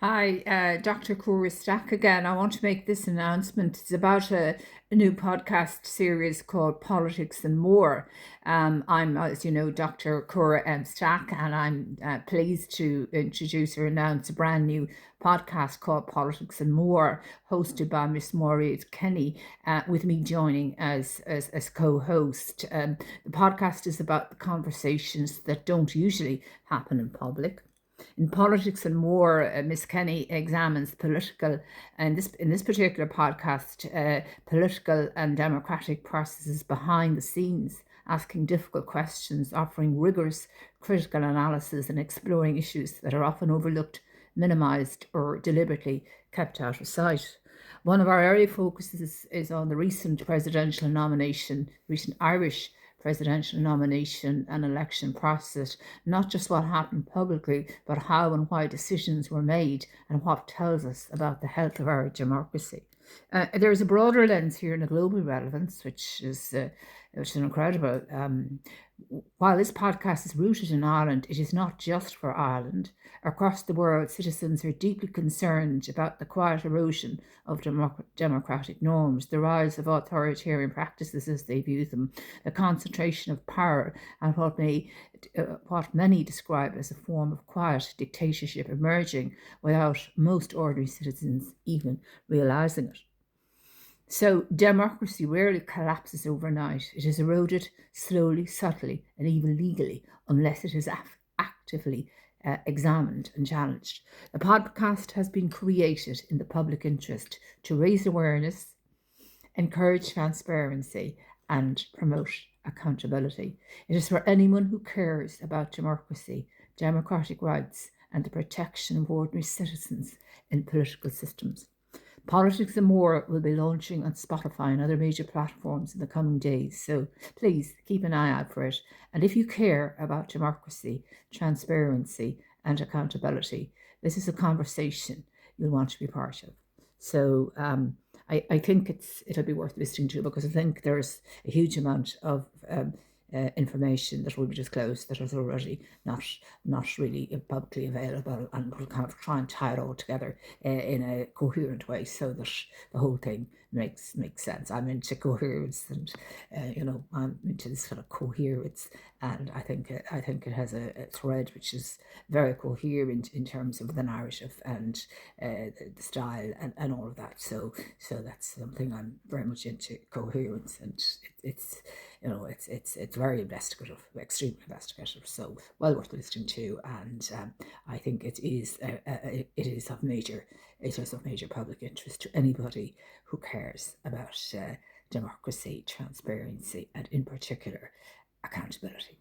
Hi, Dr. Cora M again. I want to make this announcement. It's about a new podcast series called Politics and More. I'm, as you know, Dr. Cora M, and I'm pleased to introduce or announce a brand new podcast called Politics and More, hosted by Ms Máiréad Kenny, with me joining as co-host. The podcast is about the conversations that don't usually happen in public. In Politics and More, Miss Kenny examines political, and in this particular podcast, political and democratic processes behind the scenes, asking difficult questions, offering rigorous critical analysis, and exploring issues that are often overlooked, minimised, or deliberately kept out of sight. One of our area focuses is on the recent Irish presidential nomination and election process, not just what happened publicly, but how and why decisions were made and what tells us about the health of our democracy. There is a broader lens here in a global relevance, which is incredible. While this podcast is rooted in Ireland, it is not just for Ireland. Across the world, citizens are deeply concerned about the quiet erosion of democratic norms, the rise of authoritarian practices as they view them, the concentration of power, and what many describe as a form of quiet dictatorship emerging without most ordinary citizens even realising it. So democracy rarely collapses overnight. It is eroded slowly, subtly, and even legally, unless it is actively examined and challenged. The podcast has been created in the public interest to raise awareness, encourage transparency, and promote accountability. It is for anyone who cares about democracy, democratic rights, and the protection of ordinary citizens in political systems. Politics and More will be launching on Spotify and other major platforms in the coming days, so please keep an eye out for it. And if you care about democracy, transparency, and accountability, this is a conversation you'll want to be part of. So I think it'll be worth listening to, because I think there's a huge amount of information that will be disclosed that is already not really publicly available, and we'll kind of try and tie it all together in a coherent way so that the whole thing makes sense. I'm into coherence, and I'm into this kind of coherence, and I think it has a thread which is very coherent in terms of the narrative and the style and all of that. So that's something I'm very much into, coherence, and it's very investigative, extremely investigative. So well worth listening to, and I think it is of major public interest to anybody who cares about democracy, transparency, and in particular accountability.